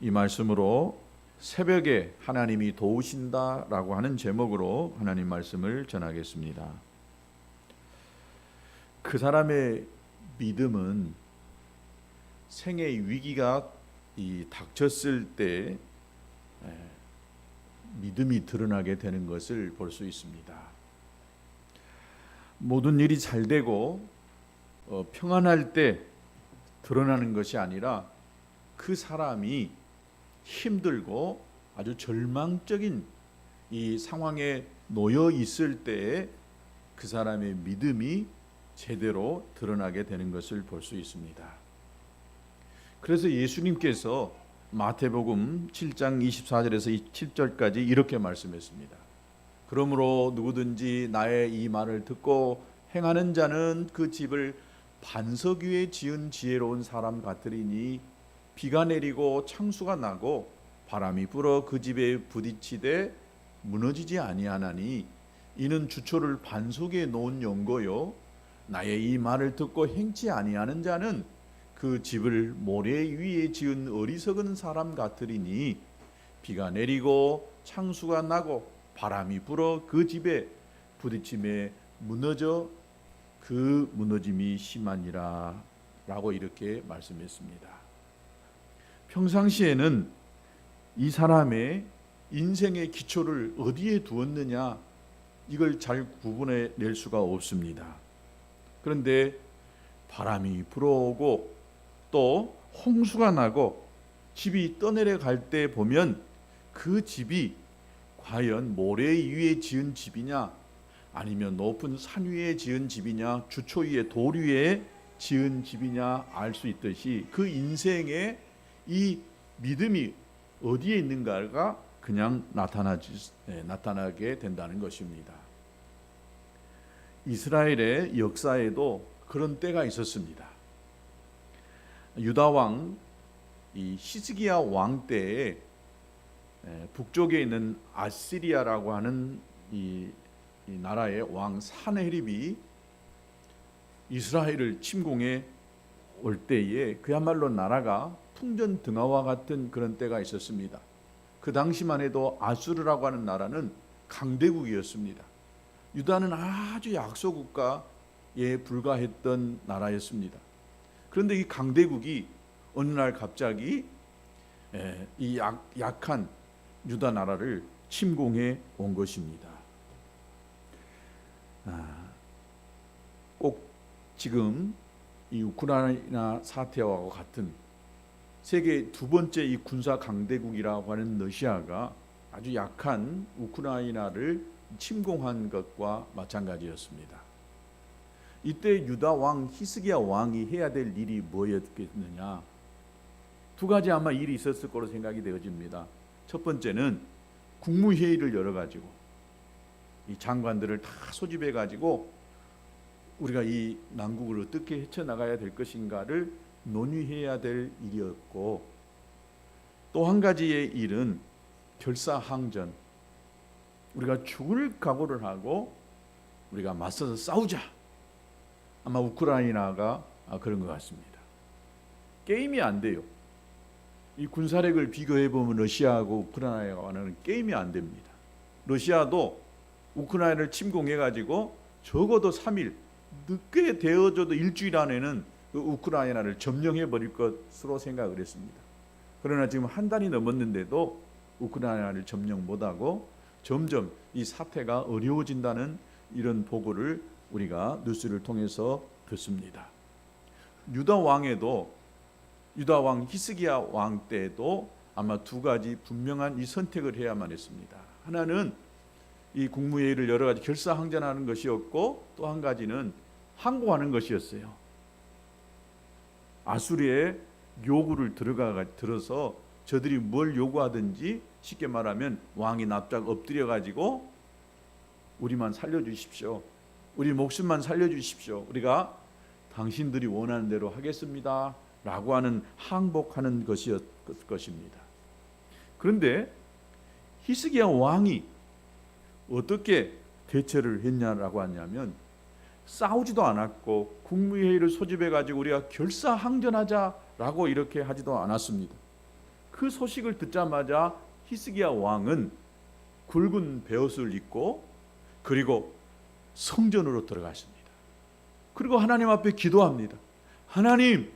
이 말씀으로 새벽에 하나님이 도우신다라고 하는 제목으로 하나님 말씀을 전하겠습니다. 그 사람의 믿음은 생의 위기가 닥쳤을 때 믿음이 드러나게 되는 것을 볼 수 있습니다. 모든 일이 잘 되고 평안할 때 드러나는 것이 아니라 그 사람이 힘들고 아주 절망적인 이 상황에 놓여 있을 때에 그 사람의 믿음이 제대로 드러나게 되는 것을 볼 수 있습니다. 그래서 예수님께서 마태복음 7장 24절에서 7절까지 이렇게 말씀했습니다. 그러므로 누구든지 나의 이 말을 듣고 행하는 자는 그 집을 반석 위에 지은 지혜로운 사람 같으리니 비가 내리고 창수가 나고 바람이 불어 그 집에 부딪히되 무너지지 아니하나니 이는 주초를 반석에 놓은 연고요 나의 이 말을 듣고 행치 아니하는 자는 그 집을 모래 위에 지은 어리석은 사람 같으리니 비가 내리고 창수가 나고 바람이 불어 그 집에 부딪힘에 무너져 그 무너짐이 심하니라 라고 이렇게 말씀했습니다. 평상시에는 이 사람의 인생의 기초를 어디에 두었느냐 이걸 잘 구분해 낼 수가 없습니다. 그런데 바람이 불어오고 또 홍수가 나고 집이 떠내려 갈 때 보면 그 집이 과연 모래 위에 지은 집이냐 아니면 높은 산 위에 지은 집이냐 주초 위에 돌 위에 지은 집이냐 알 수 있듯이 그 인생의 이 믿음이 어디에 있는가가 그냥 나타나게 된다는 것입니다. 이스라엘의 역사에도 그런 때가 있었습니다. 유다 왕 히스기야 왕 때에 북쪽에 있는 아시리아라고 하는 이 나라의 왕 사네립이 이스라엘을 침공해 올 때에 그야말로 나라가 풍전등화와 같은 그런 때가 있었습니다. 그 당시만 해도 아수르라고 하는 나라는 강대국이었습니다. 유다는 아주 약소국가에 불과했던 나라였습니다. 그런데 이 강대국이 어느 날 갑자기 이 약한 유다 나라를 침공해 온 것입니다. 꼭 지금 이 우크라이나 사태와 같은 세계 두 번째 이 군사 강대국이라고 하는 러시아가 아주 약한 우크라이나를 침공한 것과 마찬가지였습니다. 이때 유다 왕 히스기야 왕이 해야 될 일이 뭐였겠느냐? 두 가지 아마 일이 있었을 거로 생각이 되어집니다. 첫 번째는 국무회의를 열어가지고 이 장관들을 다 소집해가지고 우리가 이 난국을 어떻게 헤쳐나가야 될 것인가를 논의해야 될 일이었고, 또 한 가지의 일은 결사항전, 우리가 죽을 각오를 하고 우리가 맞서서 싸우자. 아마 우크라이나가 그런 것 같습니다. 게임이 안 돼요. 이 군사력을 비교해보면 러시아하고 우크라이나와는 게임이 안 됩니다. 러시아도 우크라이나를 침공해가지고 적어도 3일, 늦게 되어져도 일주일 안에는 그 우크라이나를 점령해버릴 것으로 생각을 했습니다. 그러나 지금 한 달이 넘었는데도 우크라이나를 점령 못하고 점점 이 사태가 어려워진다는 이런 보고를 우리가 뉴스를 통해서 듣습니다. 유다 왕 히스기야 왕 때도 아마 두 가지 분명한 이 선택을 해야만 했습니다. 하나는 이 국무회의를 여러 가지 결사항전하는 것이었고, 또 한 가지는 항고하는 것이었어요. 아수리의 요구를 들어서 저들이 뭘 요구하든지 쉽게 말하면 왕이 납작 엎드려 가지고 우리만 살려주십시오. 우리 목숨만 살려주십시오. 우리가 당신들이 원하는 대로 하겠습니다. 라고 하는 항복하는 것이었을 것입니다. 그런데 히스기야 왕이 어떻게 대처를 했냐라고 하냐면 싸우지도 않았고 국무회의를 소집해가지고 우리가 결사항전하자 라고 이렇게 하지도 않았습니다. 그 소식을 듣자마자 히스기야 왕은 굵은 베옷을 입고 그리고 성전으로 들어갔습니다. 그리고 하나님 앞에 기도합니다. 하나님,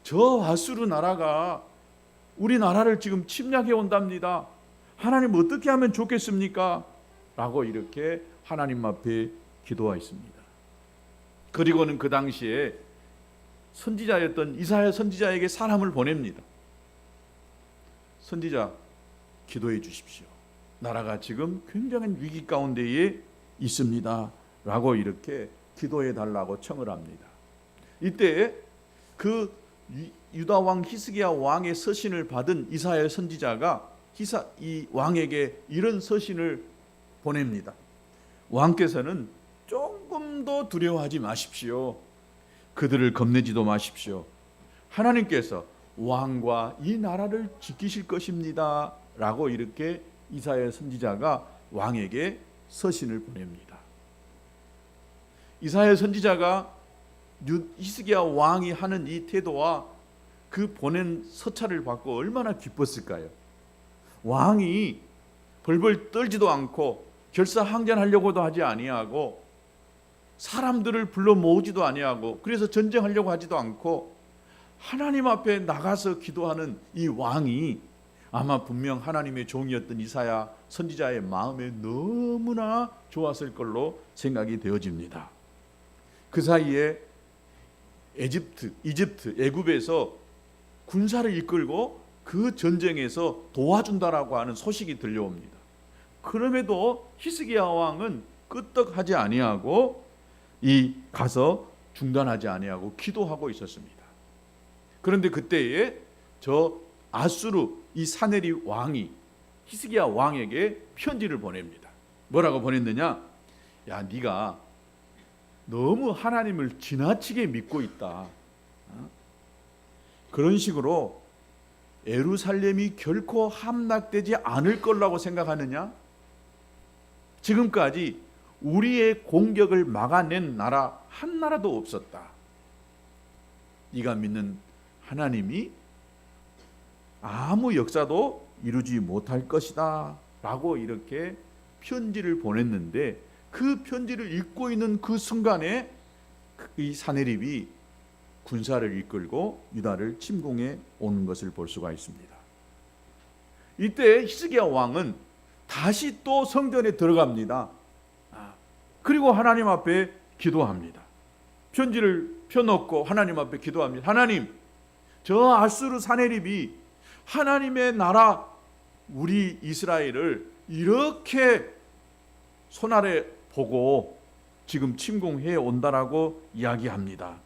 저 아수르 나라가 우리 나라를 지금 침략해 온답니다. 하나님 어떻게 하면 좋겠습니까? 라고 이렇게 하나님 앞에 기도하였습니다. 그리고는 그 당시에 선지자였던 이사야 선지자에게 사람을 보냅니다. 선지자, 기도해 주십시오. 나라가 지금 굉장한 위기 가운데에 있습니다. 라고 이렇게 기도해 달라고 청을 합니다. 이때 그 유다 왕 히스기야 왕의 서신을 받은 이사야 선지자가 이 왕에게 이런 서신을 보냅니다. 왕께서는 조금도 두려워하지 마십시오. 그들을 겁내지도 마십시오. 하나님께서 왕과 이 나라를 지키실 것입니다. 라고 이렇게 이사야 선지자가 왕에게 서신을 보냅니다. 이사야 선지자가 히스기야 왕이 하는 이 태도와 그 보낸 서찰을 받고 얼마나 기뻤을까요? 왕이 벌벌 떨지도 않고 결사항전하려고도 하지 아니하고 사람들을 불러 모으지도 아니하고 그래서 전쟁하려고 하지도 않고 하나님 앞에 나가서 기도하는 이 왕이 아마 분명 하나님의 종이었던 이사야 선지자의 마음에 너무나 좋았을 걸로 생각이 되어집니다. 그 사이에 이집트, 애굽에서 군사를 이끌고 그 전쟁에서 도와준다라고 하는 소식이 들려옵니다. 그럼에도 히스기야 왕은 끄떡하지 아니하고 가서 중단하지 아니하고 기도하고 있었습니다. 그런데 그때에 저 아수르 이 사네립 왕이 히스기야 왕에게 편지를 보냅니다. 뭐라고 보냈느냐? 야, 네가 너무 하나님을 지나치게 믿고 있다. 그런 식으로 예루살렘이 결코 함락되지 않을 거라고 생각하느냐? 지금까지 우리의 공격을 막아낸 나라 한 나라도 없었다. 네가 믿는 하나님이 아무 역사도 이루지 못할 것이다 라고 이렇게 편지를 보냈는데 그 편지를 읽고 있는 그 순간에 이 사네립이 군사를 이끌고 유다를 침공해 오는 것을 볼 수가 있습니다. 이때 히스기야 왕은 다시 또 성전에 들어갑니다. 그리고 하나님 앞에 기도합니다. 편지를 펴놓고 하나님 앞에 기도합니다. 하나님, 저 아수르 사네립이 하나님의 나라 우리 이스라엘을 이렇게 손아래 보고 지금 침공해 온다라고 이야기합니다.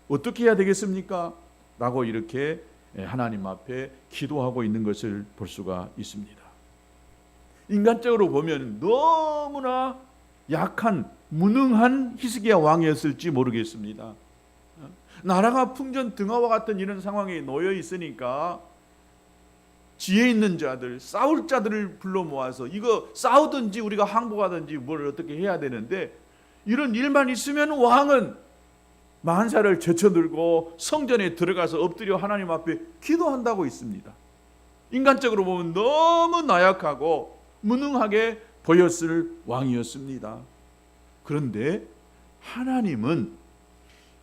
어떻게 해야 되겠습니까? 라고 이렇게 하나님 앞에 기도하고 있는 것을 볼 수가 있습니다. 인간적으로 보면 너무나 약한 무능한 히스기야 왕이었을지 모르겠습니다. 나라가 풍전등화와 같은 이런 상황에 놓여 있으니까 지혜 있는 자들, 싸울 자들을 불러 모아서 이거 싸우든지 우리가 항복하든지 뭘 어떻게 해야 되는데 이런 일만 있으면 왕은 만사를 제쳐들고 성전에 들어가서 엎드려 하나님 앞에 기도한다고 있습니다. 인간적으로 보면 너무 나약하고 무능하게 보였을 왕이었습니다. 그런데 하나님은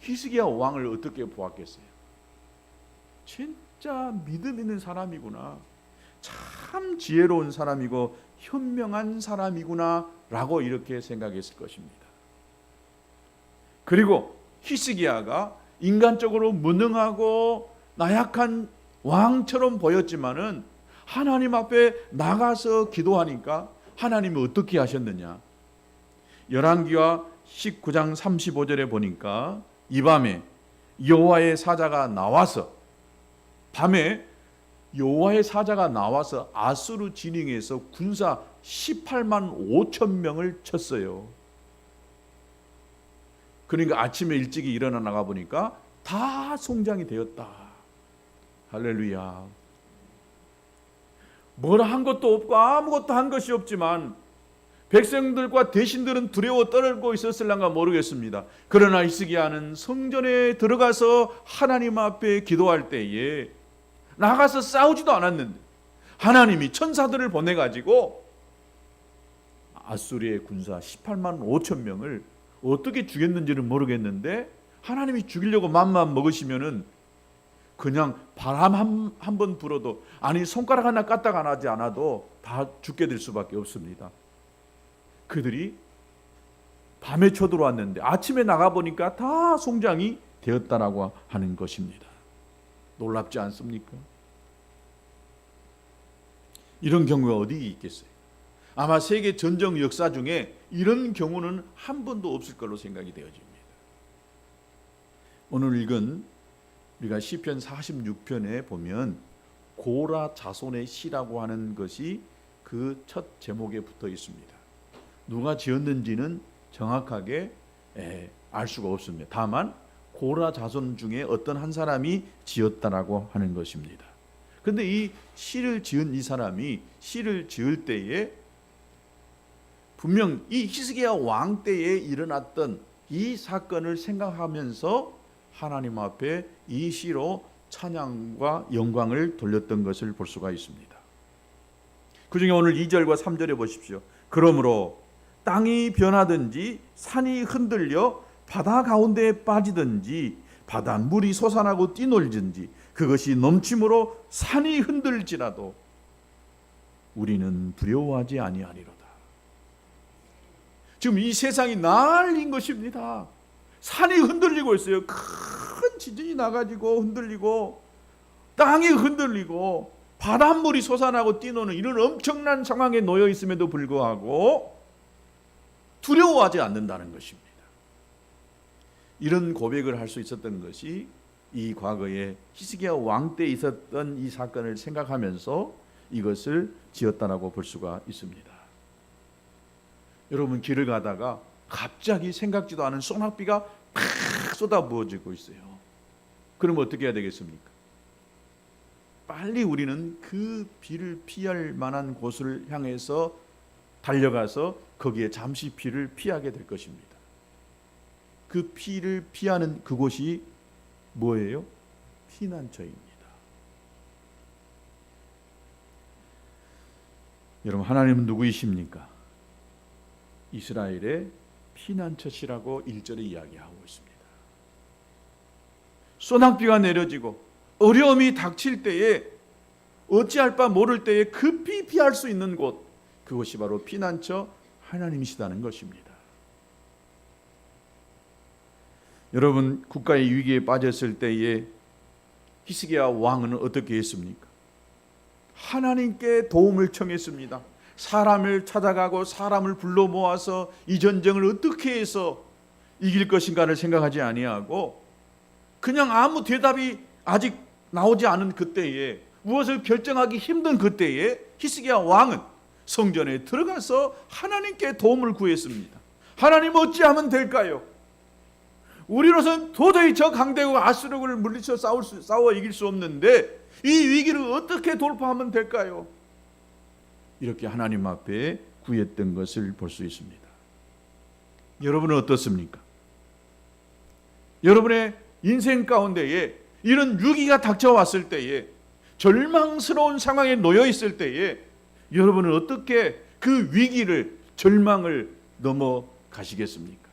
히스기야 왕을 어떻게 보았겠어요? 진짜 믿음 있는 사람이구나, 참 지혜로운 사람이고 현명한 사람이구나 라고 이렇게 생각했을 것입니다. 그리고 히스기야가 인간적으로 무능하고 나약한 왕처럼 보였지만은 하나님 앞에 나가서 기도하니까 하나님이 어떻게 하셨느냐? 열왕기하 19장 35절에 보니까 이 밤에 여호와의 사자가 나와서 아수르 진영에서 군사 18만 5천 명을 쳤어요. 그러니까 아침에 일찍이 일어나 나가 보니까 다 송장이 되었다. 할렐루야. 뭘 한 것도 없고 아무것도 한 것이 없지만 백성들과 대신들은 두려워 떨고 있었을란가 모르겠습니다. 그러나 히스기야는 성전에 들어가서 하나님 앞에 기도할 때에 나가서 싸우지도 않았는데 하나님이 천사들을 보내가지고 아수리의 군사 18만 5천 명을 어떻게 죽였는지는 모르겠는데 하나님이 죽이려고 맘만 먹으시면은 그냥 바람 한 번 불어도, 아니 손가락 하나 까딱 안 하지 않아도 다 죽게 될 수밖에 없습니다. 그들이 밤에 쳐들어왔는데 아침에 나가보니까 다 송장이 되었다라고 하는 것입니다. 놀랍지 않습니까? 이런 경우가 어디 있겠어요? 아마 세계 전쟁 역사 중에 이런 경우는 한 번도 없을 걸로 생각이 되어집니다. 오늘 읽은 우리가 시편 46편에 보면 고라 자손의 시라고 하는 것이 그 첫 제목에 붙어 있습니다. 누가 지었는지는 정확하게 알 수가 없습니다. 다만 고라 자손 중에 어떤 한 사람이 지었다라고 하는 것입니다. 그런데 이 시를 지은 이 사람이 시를 지을 때에 분명 이 히스기야 왕 때에 일어났던 이 사건을 생각하면서 하나님 앞에 이 시로 찬양과 영광을 돌렸던 것을 볼 수가 있습니다. 그 중에 오늘 2절과 3절에 보십시오. 그러므로 땅이 변하든지 산이 흔들려 바다 가운데에 빠지든지 바닷물이 솟아나고 뛰놀든지 그것이 넘침으로 산이 흔들지라도 우리는 두려워하지 아니하리로다. 지금 이 세상이 난리인 것입니다. 산이 흔들리고 있어요. 큰 지진이 나가지고 흔들리고 땅이 흔들리고 바닷물이 솟아나고 뛰노는 이런 엄청난 상황에 놓여 있음에도 불구하고 두려워하지 않는다는 것입니다. 이런 고백을 할 수 있었던 것이 이 과거에 히스기야 왕 때 있었던 이 사건을 생각하면서 이것을 지었다라고 볼 수가 있습니다. 여러분, 길을 가다가 갑자기 생각지도 않은 소낙비가 팍 쏟아부어지고 있어요. 그러면 어떻게 해야 되겠습니까? 빨리 우리는 그 비를 피할 만한 곳을 향해서 달려가서 거기에 잠시 비를 피하게 될 것입니다. 그 피를 피하는 그곳이 뭐예요? 피난처입니다. 여러분, 하나님은 누구이십니까? 이스라엘의 피난처시라고 1절에 이야기하고 있습니다. 소낙비가 내려지고 어려움이 닥칠 때에 어찌할 바 모를 때에 급히 피할 수 있는 곳, 그것이 바로 피난처 하나님이시다는 것입니다. 여러분, 국가의 위기에 빠졌을 때에 히스기야 왕은 어떻게 했습니까? 하나님께 도움을 청했습니다. 사람을 찾아가고 사람을 불러 모아서 이 전쟁을 어떻게 해서 이길 것인가를 생각하지 아니하고 그냥 아무 대답이 아직 나오지 않은 그때에, 무엇을 결정하기 힘든 그때에 히스기야 왕은 성전에 들어가서 하나님께 도움을 구했습니다. 하나님, 어찌하면 될까요? 우리로서는 도저히 저 강대국 아수르를 물리쳐 싸워 이길 수 없는데 이 위기를 어떻게 돌파하면 될까요? 이렇게 하나님 앞에 구했던 것을 볼 수 있습니다. 여러분은 어떻습니까? 여러분의 인생 가운데에 이런 위기가 닥쳐왔을 때에, 절망스러운 상황에 놓여 있을 때에 여러분은 어떻게 그 위기를, 절망을 넘어가시겠습니까?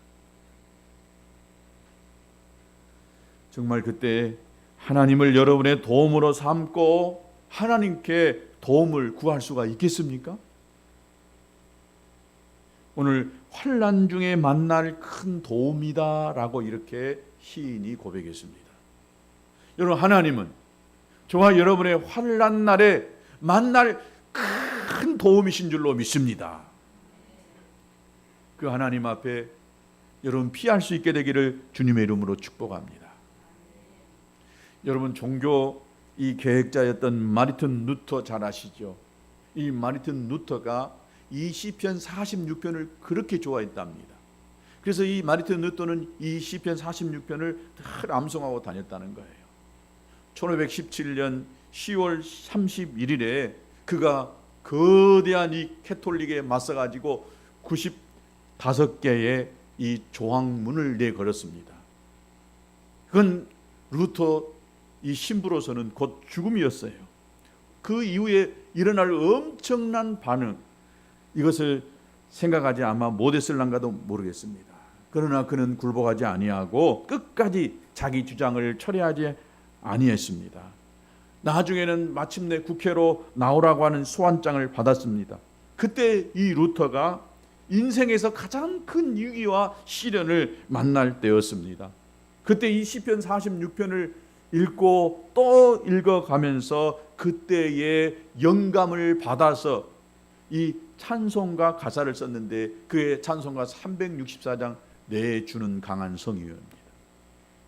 정말 그때 하나님을 여러분의 도움으로 삼고 하나님께 도움을 구할 수가 있겠습니까? 오늘 환난 중에 만날 큰 도움이다라고 이렇게 시인이 고백했습니다. 여러분, 하나님은 저와 여러분의 환난 날에 만날 큰 도움이신 줄로 믿습니다. 그 하나님 앞에 여러분 피할 수 있게 되기를 주님의 이름으로 축복합니다. 여러분, 종교 이 계획자였던 마르틴 루터 잘 아시죠? 이 마르틴 루터가 이 시편 46편을 그렇게 좋아했답니다. 그래서 이 마르틴 루터는 이 시편 46편을 늘 암송하고 다녔다는 거예요. 1517년 10월 31일에 그가 거대한 이 캐톨릭에 맞서가지고 95개의 이 조항문을 내걸었습니다. 그건 루터 이 신부로서는 곧 죽음이었어요. 그 이후에 일어날 엄청난 반응, 이것을 생각하지 아마 못했을란가도 모르겠습니다. 그러나 그는 굴복하지 아니하고 끝까지 자기 주장을 철회하지 아니했습니다. 나중에는 마침내 국회로 나오라고 하는 소환장을 받았습니다. 그때 이 루터가 인생에서 가장 큰 위기와 시련을 만날 때였습니다. 그때 이 시편 46편을 읽고 또 읽어가면서 그때의 영감을 받아서 이 찬송가 가사를 썼는데, 그의 찬송가 364장 내 주는 강한 성이옵니다.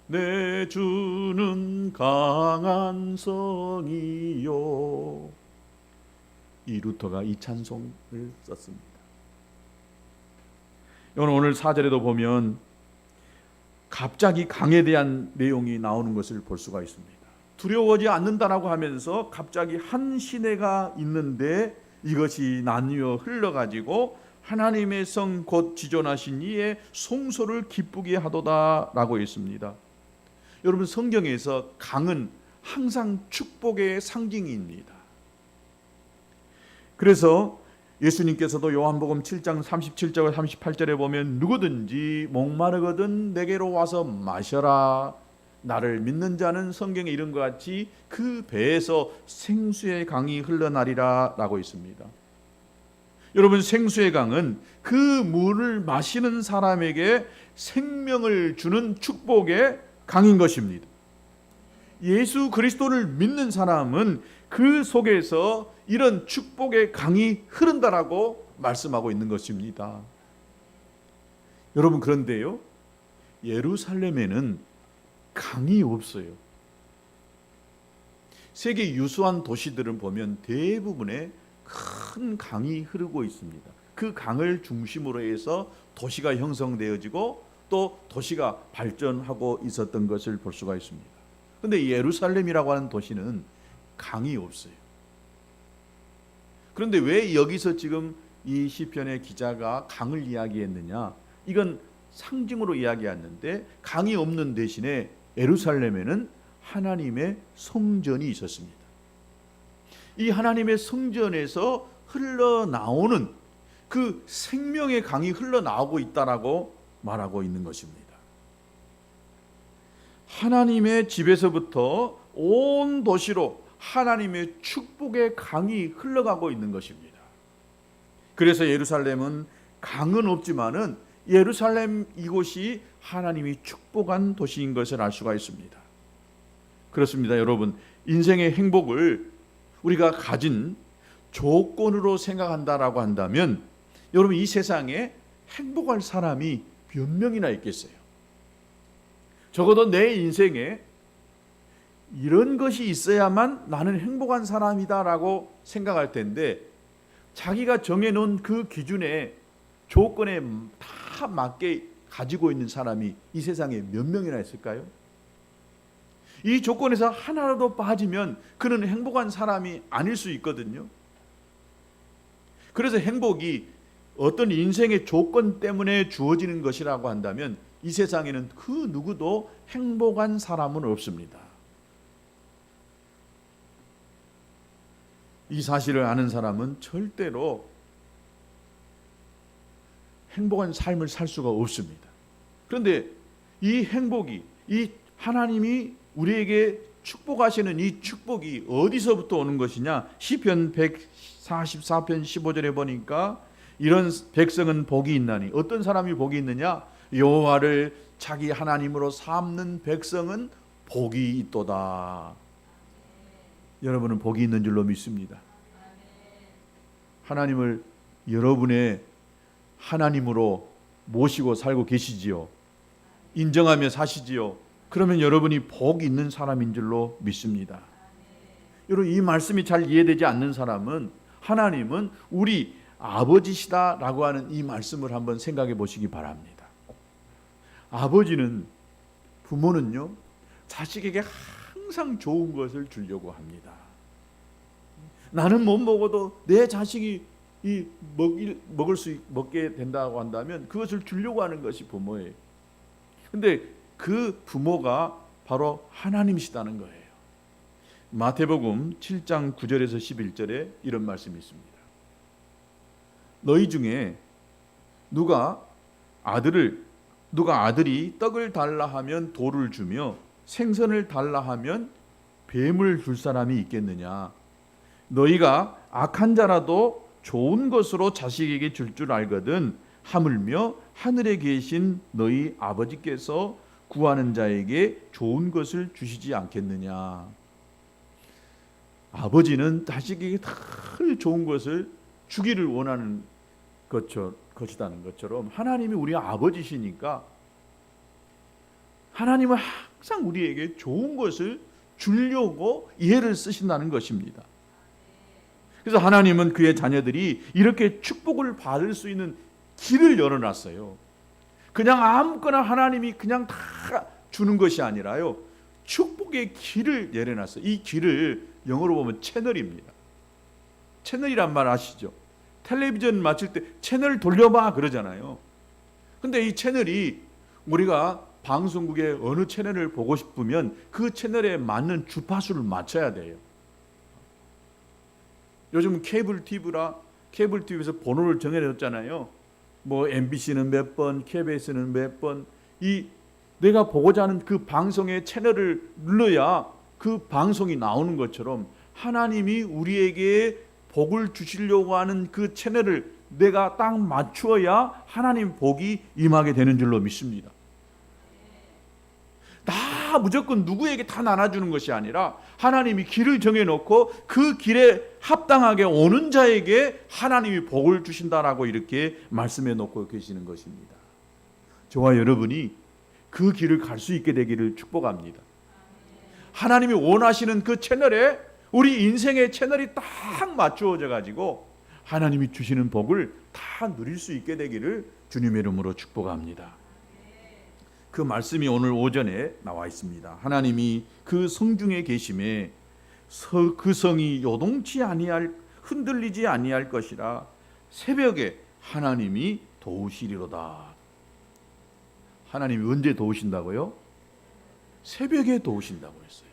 내 주는 강한 성이요. 이 루터가 이 찬송을 썼습니다. 오늘 4절에도 보면 갑자기 강에 대한 내용이 나오는 것을 볼 수가 있습니다. 두려워하지 않는다라고 하면서 갑자기 한 시내가 있는데 이것이 나뉘어 흘러가지고 하나님의 성 곧 지존하신 이의 송소를 기쁘게 하도다라고 있습니다. 여러분, 성경에서 강은 항상 축복의 상징입니다. 그래서 예수님께서도 요한복음 7장 37절 38절에 보면 누구든지 목마르거든 내게로 와서 마셔라. 나를 믿는 자는 성경에 이른 것 같이 그 배에서 생수의 강이 흘러나리라 라고 있습니다. 여러분, 생수의 강은 그 물을 마시는 사람에게 생명을 주는 축복의 강인 것입니다. 예수 그리스도를 믿는 사람은 그 속에서 이런 축복의 강이 흐른다라고 말씀하고 있는 것입니다. 여러분, 그런데요, 예루살렘에는 강이 없어요. 세계 유수한 도시들을 보면 대부분의 큰 강이 흐르고 있습니다. 그 강을 중심으로 해서 도시가 형성되어지고 또 도시가 발전하고 있었던 것을 볼 수가 있습니다. 그런데 예루살렘이라고 하는 도시는 강이 없어요. 그런데 왜 여기서 지금 이 시편의 기자가 강을 이야기했느냐? 이건 상징으로 이야기했는데, 강이 없는 대신에 예루살렘에는 하나님의 성전이 있었습니다. 이 하나님의 성전에서 흘러나오는 그 생명의 강이 흘러나오고 있다라고 말하고 있는 것입니다. 하나님의 집에서부터 온 도시로 하나님의 축복의 강이 흘러가고 있는 것입니다. 그래서 예루살렘은 강은 없지만은 예루살렘 이곳이 하나님이 축복한 도시인 것을 알 수가 있습니다. 그렇습니다. 여러분, 인생의 행복을 우리가 가진 조건으로 생각한다라고 한다면, 여러분, 이 세상에 행복할 사람이 몇 명이나 있겠어요? 적어도 내 인생에 이런 것이 있어야만 나는 행복한 사람이다라고 생각할 텐데, 자기가 정해놓은 그 기준에 조건에 다 맞게 가지고 있는 사람이 이 세상에 몇 명이나 있을까요? 이 조건에서 하나라도 빠지면 그는 행복한 사람이 아닐 수 있거든요. 그래서 행복이 어떤 인생의 조건 때문에 주어지는 것이라고 한다면 이 세상에는 그 누구도 행복한 사람은 없습니다. 이 사실을 아는 사람은 절대로 행복한 삶을 살 수가 없습니다. 그런데 이 행복이, 이 하나님이 우리에게 축복하시는 이 축복이 어디서부터 오는 것이냐? 시편 144편 15절에 보니까 이런 백성은 복이 있나니, 어떤 사람이 복이 있느냐? 여호와를 자기 하나님으로 삼는 백성은 복이 있도다. 여러분은 복이 있는 줄로 믿습니다. 하나님을 여러분의 하나님으로 모시고 살고 계시지요? 인정하며 사시지요? 그러면 여러분이 복이 있는 사람인 줄로 믿습니다. 여러분, 이 말씀이 잘 이해되지 않는 사람은 하나님은 우리 아버지시다라고 하는 이 말씀을 한번 생각해 보시기 바랍니다. 아버지는, 부모는요, 자식에게 항상 좋은 것을 주려고 합니다. 나는 못 먹어도 내 자식이 먹게 된다고 한다면 그것을 주려고 하는 것이 부모예요. 근데 그 부모가 바로 하나님이시다는 거예요. 마태복음 7장 9절에서 11절에 이런 말씀이 있습니다. 너희 중에 누가 아들이 떡을 달라 하면 돌을 주며 생선을 달라 하면 뱀을 줄 사람이 있겠느냐? 너희가 악한 자라도 좋은 것으로 자식에게 줄 줄 알거든 하물며 하늘에 계신 너희 아버지께서 구하는 자에게 좋은 것을 주시지 않겠느냐? 아버지는 자식에게 늘 좋은 것을 주기를 원하는 것이라는 것처럼 하나님이 우리 아버지시니까 하나님은 항상 우리에게 좋은 것을 주려고 이해를 쓰신다는 것입니다. 그래서 하나님은 그의 자녀들이 이렇게 축복을 받을 수 있는 길을 열어놨어요. 그냥 아무거나 하나님이 그냥 다 주는 것이 아니라요, 축복의 길을 열어놨어요. 이 길을 영어로 보면 채널입니다. 채널이란 말 아시죠? 텔레비전 맞출 때 채널 돌려봐 그러잖아요. 근데 이 채널이 우리가 방송국의 어느 채널을 보고 싶으면 그 채널에 맞는 주파수를 맞춰야 돼요. 요즘 케이블 TV에서 번호를 정해줬잖아요. 뭐 MBC는 몇 번, KBS는 몇 번. 이 내가 보고자 하는 그 방송의 채널을 눌러야 그 방송이 나오는 것처럼 하나님이 우리에게 복을 주시려고 하는 그 채널을 내가 딱 맞추어야 하나님 복이 임하게 되는 줄로 믿습니다. 다 무조건 누구에게 다 나눠주는 것이 아니라 하나님이 길을 정해놓고 그 길에 합당하게 오는 자에게 하나님이 복을 주신다라고 이렇게 말씀해 놓고 계시는 것입니다. 저와 여러분이 그 길을 갈 수 있게 되기를 축복합니다. 하나님이 원하시는 그 채널에 우리 인생의 채널이 딱 맞추어져 가지고 하나님이 주시는 복을 다 누릴 수 있게 되기를 주님의 이름으로 축복합니다. 그 말씀이 오늘 오전에 나와 있습니다. 하나님이 그 성중에 계심에 그 성이 요동치 아니할, 흔들리지 아니할 것이라 새벽에 하나님이 도우시리로다. 하나님이 언제 도우신다고요? 새벽에 도우신다고 했어요.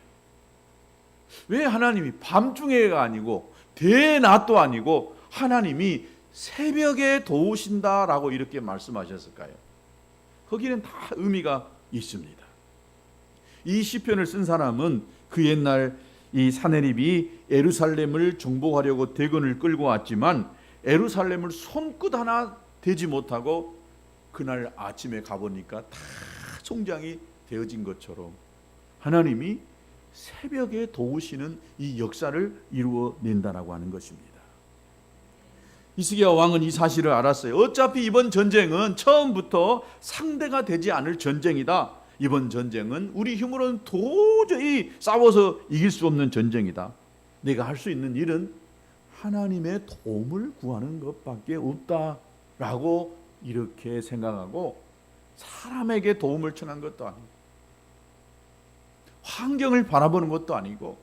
왜 하나님이 밤중에가 아니고 대낮도 아니고 하나님이 새벽에 도우신다라고 이렇게 말씀하셨을까요? 거기는 다 의미가 있습니다. 이 시편을 쓴 사람은 그 옛날 이 사내립이 예루살렘을 정복하려고 대군을 끌고 왔지만 예루살렘을 손끝 하나 대지 못하고 그날 아침에 가보니까 다 송장이 되어진 것처럼 하나님이 새벽에 도우시는 이 역사를 이루어낸다라고 하는 것입니다. 히스기야 왕은 이 사실을 알았어요. 어차피 이번 전쟁은 처음부터 상대가 되지 않을 전쟁이다. 이번 전쟁은 우리 힘으로는 도저히 싸워서 이길 수 없는 전쟁이다. 내가 할 수 있는 일은 하나님의 도움을 구하는 것밖에 없다라고 이렇게 생각하고 사람에게 도움을 청한 것도 아니고 환경을 바라보는 것도 아니고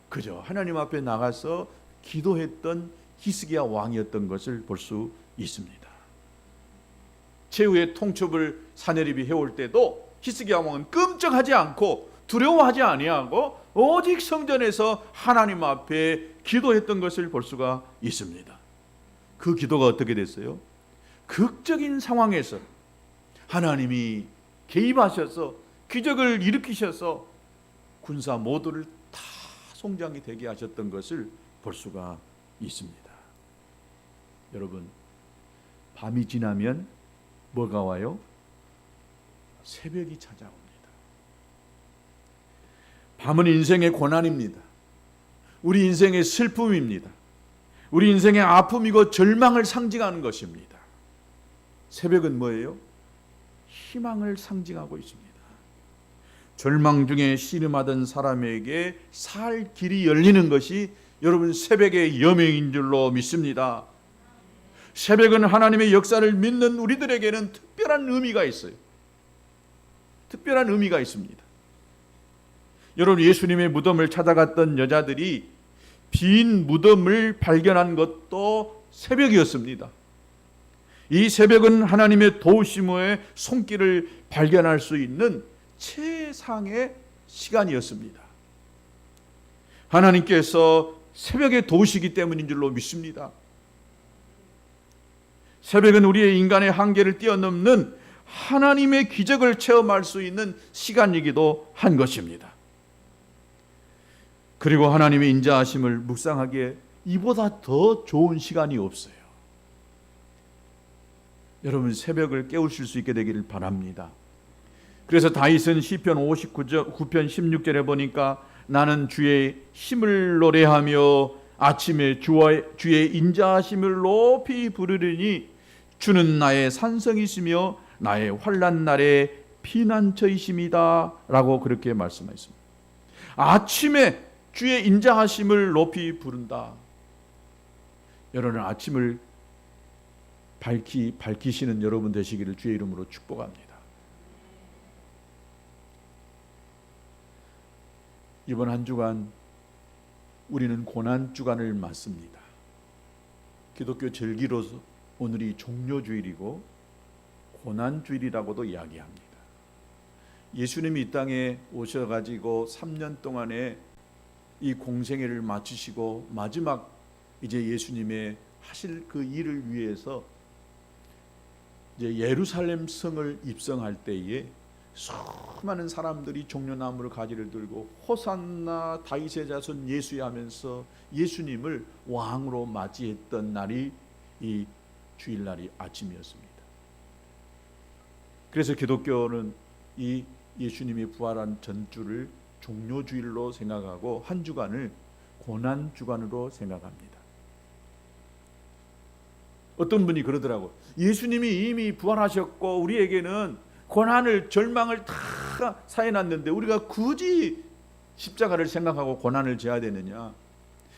그저 하나님 앞에 나가서 기도했던 히스기야 왕이었던 것을 볼 수 있습니다. 최후의 통첩을 사내립이 해올 때도 히스기야 왕은 끔찍하지 않고 두려워하지 아니하고 오직 성전에서 하나님 앞에 기도했던 것을 볼 수가 있습니다. 그 기도가 어떻게 됐어요? 극적인 상황에서 하나님이 개입하셔서 기적을 일으키셔서 군사 모두를 다 송장이 되게 하셨던 것을 볼 수가 있습니다. 여러분, 밤이 지나면 뭐가 와요? 새벽이 찾아옵니다. 밤은 인생의 고난입니다. 우리 인생의 슬픔입니다. 우리 인생의 아픔이고 절망을 상징하는 것입니다. 새벽은 뭐예요? 희망을 상징하고 있습니다. 절망 중에 씨름하던 사람에게 살 길이 열리는 것이 여러분 새벽의 여명인 줄로 믿습니다. 새벽은 하나님의 역사를 믿는 우리들에게는 특별한 의미가 있어요. 특별한 의미가 있습니다. 여러분, 예수님의 무덤을 찾아갔던 여자들이 빈 무덤을 발견한 것도 새벽이었습니다. 이 새벽은 하나님의 도우심의 손길을 발견할 수 있는 최상의 시간이었습니다. 하나님께서 새벽에 도우시기 때문인 줄로 믿습니다. 새벽은 우리의 인간의 한계를 뛰어넘는 하나님의 기적을 체험할 수 있는 시간이기도 한 것입니다. 그리고 하나님의 인자하심을 묵상하기에 이보다 더 좋은 시간이 없어요. 여러분, 새벽을 깨우실 수 있게 되기를 바랍니다. 그래서 다윗은 시편 59편 16절에 보니까 나는 주의 힘을 노래하며 아침에 주의 인자하심을 높이 부르리니 주는 나의 산성이시며 나의 환난 날의 피난처이심이다 라고 그렇게 말씀하셨습니다. 아침에 주의 인자하심을 높이 부른다. 여러분, 아침을 밝히시는 여러분 되시기를 주의 이름으로 축복합니다. 이번 한 주간 우리는 고난주간을 맞습니다. 기독교 절기로서 오늘이 종료주일이고 고난주일이라고도 이야기합니다. 예수님이 이 땅에 오셔가지고 3년 동안에 이 공생애를 마치시고 마지막 이제 예수님의 하실 그 일을 위해서 이제 예루살렘 성을 입성할 때에 수많은 사람들이 종려나무를 가지를 들고 호산나 다윗의 자손 예수야 하면서 예수님을 왕으로 맞이했던 날이 이 주일날이 아침이었습니다. 그래서 기독교는 이 예수님이 부활한 전주를 종료주일로 생각하고 한 주간을 고난주간으로 생각합니다. 어떤 분이 그러더라고. 예수님이 이미 부활하셨고 우리에게는 고난을 절망을 다 사해놨는데 우리가 굳이 십자가를 생각하고 고난을 져야 되느냐.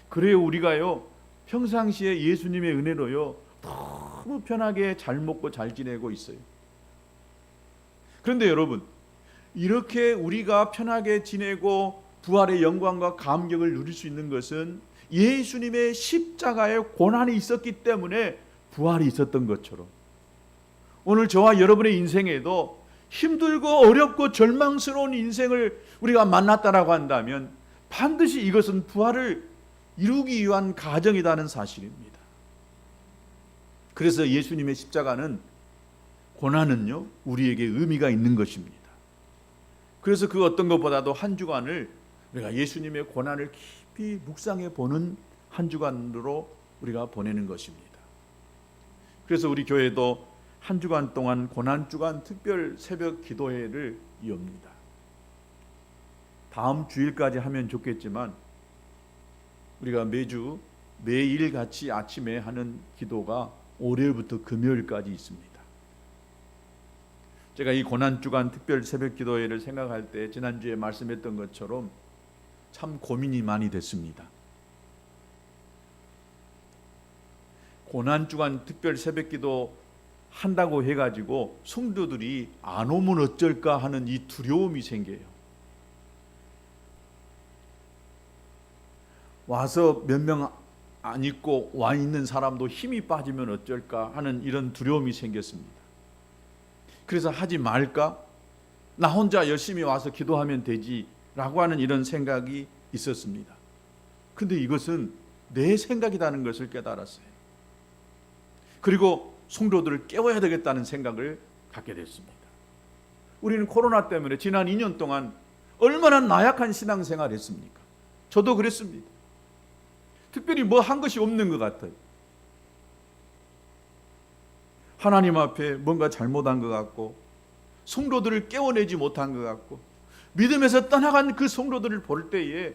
그래요, 우리가요 평상시에 예수님의 은혜로요 너무 편하게 잘 먹고 잘 지내고 있어요. 그런데 여러분, 이렇게 우리가 편하게 지내고 부활의 영광과 감격을 누릴 수 있는 것은 예수님의 십자가의 고난이 있었기 때문에 부활이 있었던 것처럼 오늘 저와 여러분의 인생에도 힘들고 어렵고 절망스러운 인생을 우리가 만났다라고 한다면 반드시 이것은 부활을 이루기 위한 과정이라는 사실입니다. 그래서 예수님의 십자가는 고난은요 우리에게 의미가 있는 것입니다. 그래서 그 어떤 것보다도 한 주간을 우리가 예수님의 고난을 깊이 묵상해 보는 한 주간으로 우리가 보내는 것입니다. 그래서 우리 교회도 한 주간 동안 고난주간 특별 새벽 기도회를 이옵니다. 다음 주일까지 하면 좋겠지만 우리가 매일 같이 아침에 하는 기도가 월요일부터 금요일까지 있습니다. 제가 이 고난주간 특별 새벽 기도회를 생각할 때 지난주에 말씀했던 것처럼 참 고민이 많이 됐습니다. 고난주간 특별 새벽 기도 한다고 해가지고 성도들이 안 오면 어쩔까 하는 이 두려움이 생겨요. 와서 몇 명 안 있고 와 있는 사람도 힘이 빠지면 어쩔까 하는 이런 두려움이 생겼습니다. 그래서 하지 말까? 나 혼자 열심히 와서 기도하면 되지 라고 하는 이런 생각이 있었습니다. 근데 이것은 내 생각이라는 것을 깨달았어요. 그리고 성도들을 깨워야 되겠다는 생각을 갖게 됐습니다. 우리는 코로나 때문에 지난 2년 동안 얼마나 나약한 신앙생활을 했습니까? 저도 그랬습니다. 특별히 뭐 한 것이 없는 것 같아요. 하나님 앞에 뭔가 잘못한 것 같고 성도들을 깨워내지 못한 것 같고 믿음에서 떠나간 그 성도들을 볼 때에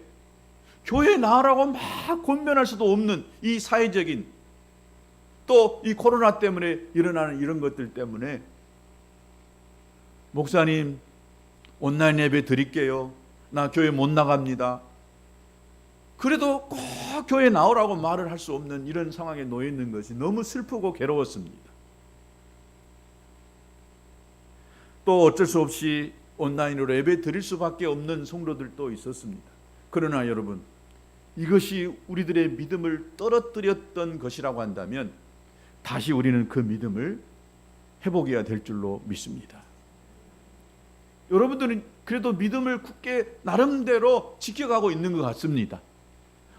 교회에 나으라고 막 권면할 수도 없는 이 사회적인 또 이 코로나 때문에 일어나는 이런 것들 때문에 목사님 온라인 예배 드릴게요. 나 교회 못 나갑니다. 그래도 꼭 교회 나오라고 말을 할 수 없는 이런 상황에 놓여 있는 것이 너무 슬프고 괴로웠습니다. 또 어쩔 수 없이 온라인으로 예배 드릴 수밖에 없는 성도들도 있었습니다. 그러나 여러분, 이것이 우리들의 믿음을 떨어뜨렸던 것이라고 한다면 다시 우리는 그 믿음을 회복해야 될 줄로 믿습니다. 여러분들은 그래도 믿음을 굳게 나름대로 지켜가고 있는 것 같습니다.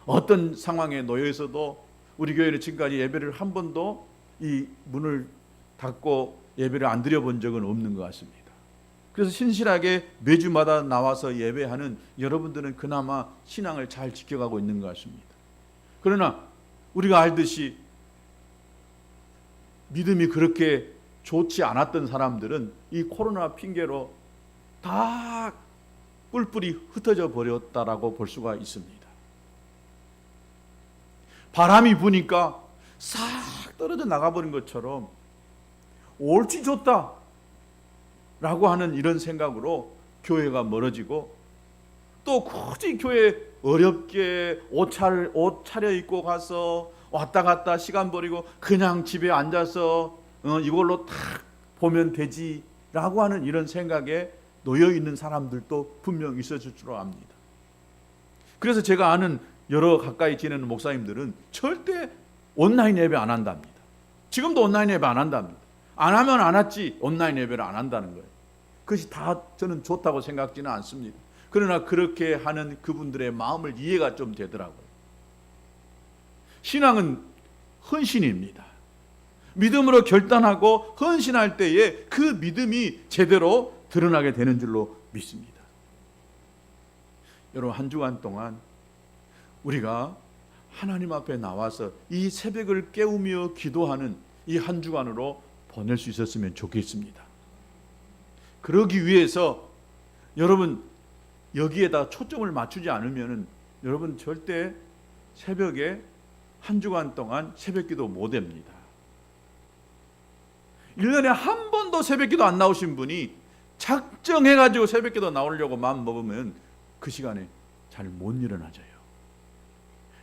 어떤 상황에 놓여 있어도 우리 교회는 지금까지 예배를 한 번도 이 문을 닫고 예배를 안 드려본 적은 없는 것 같습니다. 그래서 신실하게 매주마다 나와서 예배하는 여러분들은 그나마 신앙을 잘 지켜가고 있는 것 같습니다. 그러나 우리가 알듯이 믿음이 그렇게 좋지 않았던 사람들은 이 코로나 핑계로 다 뿔뿔이 흩어져 버렸다라고 볼 수가 있습니다. 바람이 부니까 싹 떨어져 나가버린 것처럼 옳지 좋다 라고 하는 이런 생각으로 교회가 멀어지고, 또 굳이 교회 어렵게 옷 차려입고 가서 왔다 갔다 시간 버리고 그냥 집에 앉아서 이걸로 탁 보면 되지 라고 하는 이런 생각에 놓여 있는 사람들도 분명 있었을 줄 압니다. 그래서 제가 아는 여러 가까이 지내는 목사님들은 절대 온라인 예배 안 한답니다. 지금도 온라인 예배 안 한답니다. 안 하면 안 했지 온라인 예배를 안 한다는 거예요. 그것이 다 저는 좋다고 생각지는 않습니다. 그러나 그렇게 하는 그분들의 마음을 이해가 좀 되더라고요. 신앙은 헌신입니다. 믿음으로 결단하고 헌신할 때에 그 믿음이 제대로 드러나게 되는 줄로 믿습니다. 여러분, 한 주간 동안 우리가 하나님 앞에 나와서 이 새벽을 깨우며 기도하는 이 한 주간으로 보낼 수 있었으면 좋겠습니다. 그러기 위해서 여러분 여기에다 초점을 맞추지 않으면 여러분 절대 새벽에 한 주간 동안 새벽기도 못 합니다. 1년에 한 번도 새벽기도 안 나오신 분이 작정해가지고 새벽기도 나오려고 마음 먹으면 그 시간에 잘 못 일어나져요.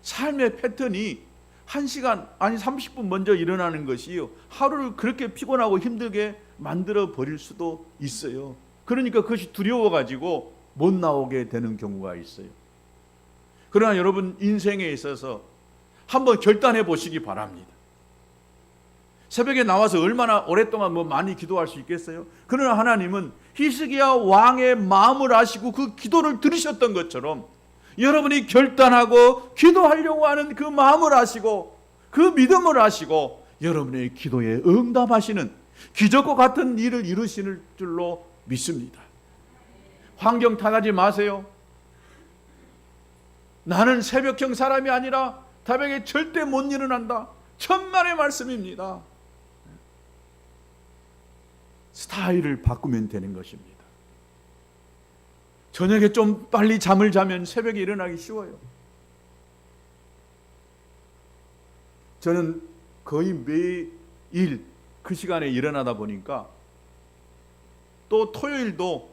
삶의 패턴이 1시간 아니 30분 먼저 일어나는 것이요, 하루를 그렇게 피곤하고 힘들게 만들어 버릴 수도 있어요. 그러니까 그것이 두려워가지고 못 나오게 되는 경우가 있어요. 그러나 여러분 인생에 있어서 한번 결단해 보시기 바랍니다. 새벽에 나와서 얼마나 오랫동안 많이 기도할 수 있겠어요? 그러나 하나님은 히스기야 왕의 마음을 아시고 그 기도를 들으셨던 것처럼 여러분이 결단하고 기도하려고 하는 그 마음을 아시고 그 믿음을 아시고 여러분의 기도에 응답하시는 기적과 같은 일을 이루시는 줄로 믿습니다. 환경 탓하지 마세요. 나는 새벽형 사람이 아니라 새벽에 절대 못 일어난다. 천만의 말씀입니다. 스타일을 바꾸면 되는 것입니다. 저녁에 좀 빨리 잠을 자면 새벽에 일어나기 쉬워요. 저는 거의 매일 그 시간에 일어나다 보니까 또 토요일도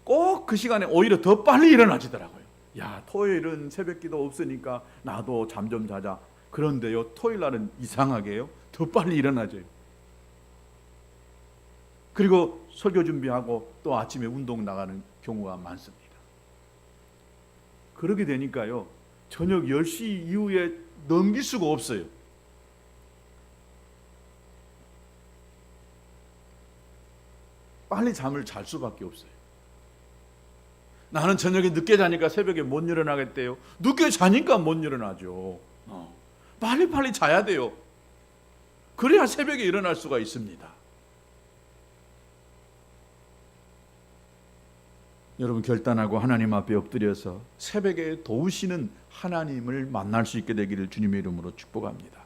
꼭 그 시간에 오히려 더 빨리 일어나지더라고요. 야, 토요일은 새벽기도 없으니까 나도 잠 좀 자자. 그런데요, 토요일 날은 이상하게요, 더 빨리 일어나져요. 그리고 설교 준비하고 또 아침에 운동 나가는 경우가 많습니다. 그러게 되니까요, 저녁 10시 이후에 넘길 수가 없어요. 빨리 잠을 잘 수밖에 없어요. 나는 저녁에 늦게 자니까 새벽에 못 일어나겠대요. 늦게 자니까 못 일어나죠. 빨리빨리 자야 돼요. 그래야 새벽에 일어날 수가 있습니다. 여러분, 결단하고 하나님 앞에 엎드려서 새벽에 도우시는 하나님을 만날 수 있게 되기를 주님의 이름으로 축복합니다.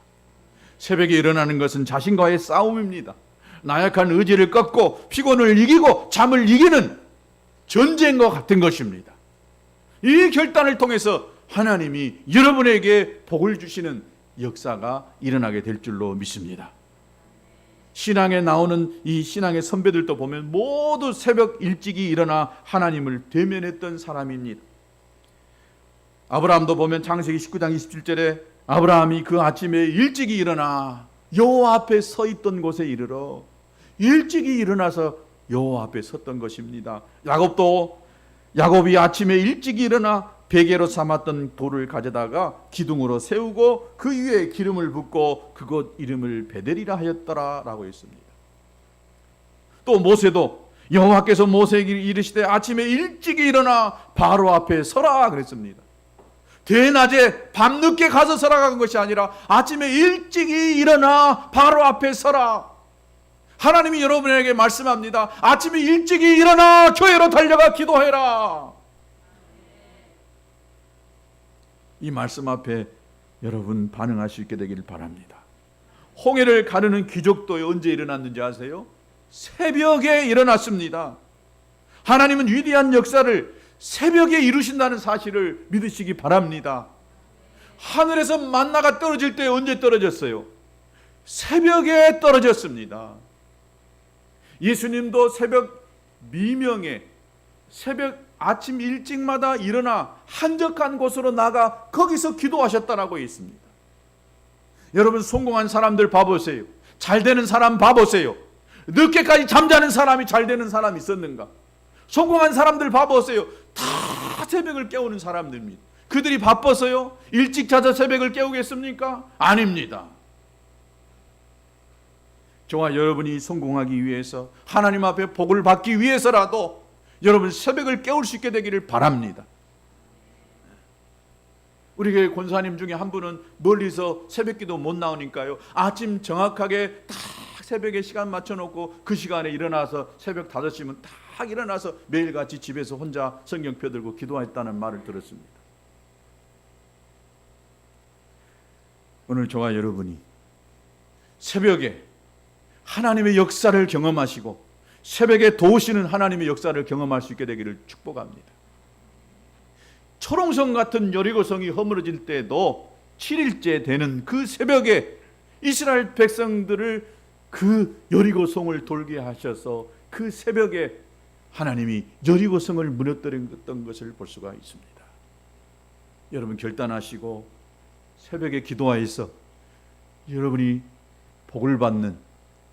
새벽에 일어나는 것은 자신과의 싸움입니다. 나약한 의지를 꺾고 피곤을 이기고 잠을 이기는 전쟁과 같은 것입니다. 이 결단을 통해서 하나님이 여러분에게 복을 주시는 역사가 일어나게 될 줄로 믿습니다. 신앙에 나오는 이 신앙의 선배들도 보면 모두 새벽 일찍이 일어나 하나님을 대면했던 사람입니다. 아브라함도 보면 창세기 19장 27절에 아브라함이 그 아침에 일찍이 일어나 여호와 앞에 서 있던 곳에 이르러 일찍이 일어나서 여호와 앞에 섰던 것입니다. 야곱이 아침에 일찍이 일어나 베개로 삼았던 돌을 가져다가 기둥으로 세우고 그 위에 기름을 붓고 그곳 이름을 베델이라 하였더라라고 했습니다. 또 모세도 여호와께서 모세에게 이르시되 아침에 일찍이 일어나 바로 앞에 서라 그랬습니다. 대낮에 밤늦게 가서 서라간 것이 아니라 아침에 일찍이 일어나 바로 앞에 서라. 하나님이 여러분에게 말씀합니다. 아침에 일찍이 일어나 교회로 달려가 기도해라. 이 말씀 앞에 여러분 반응할 수 있게 되기를 바랍니다. 홍해를 가르는 기적도 언제 일어났는지 아세요? 새벽에 일어났습니다. 하나님은 위대한 역사를 새벽에 이루신다는 사실을 믿으시기 바랍니다. 하늘에서 만나가 떨어질 때 언제 떨어졌어요? 새벽에 떨어졌습니다. 예수님도 새벽 미명에 새벽 아침 일찍마다 일어나 한적한 곳으로 나가 거기서 기도하셨다라고 있습니다. 여러분 성공한 사람들 봐보세요. 잘 되는 사람 봐보세요. 늦게까지 잠자는 사람이 잘 되는 사람이 있었는가? 성공한 사람들 봐보세요. 다 새벽을 깨우는 사람들입니다. 그들이 바빠서요? 일찍 자서 새벽을 깨우겠습니까? 아닙니다. 저와 여러분이 성공하기 위해서 하나님 앞에 복을 받기 위해서라도 여러분 새벽을 깨울 수 있게 되기를 바랍니다. 우리 교회 권사님 중에 한 분은 멀리서 새벽기도 못 나오니까요. 아침 정확하게 딱 새벽에 시간 맞춰놓고 그 시간에 일어나서 새벽 5시면 딱 일어나서 매일같이 집에서 혼자 성경 펴들고 기도했다는 말을 들었습니다. 오늘 저와 여러분이 새벽에 하나님의 역사를 경험하시고 새벽에 도우시는 하나님의 역사를 경험할 수 있게 되기를 축복합니다. 초롱성 같은 여리고성이 허물어질 때도 7일째 되는 그 새벽에 이스라엘 백성들을 그 여리고성을 돌게 하셔서 그 새벽에 하나님이 여리고성을 무너뜨렸던 것을 볼 수가 있습니다. 여러분 결단하시고 새벽에 기도하여서 여러분이 복을 받는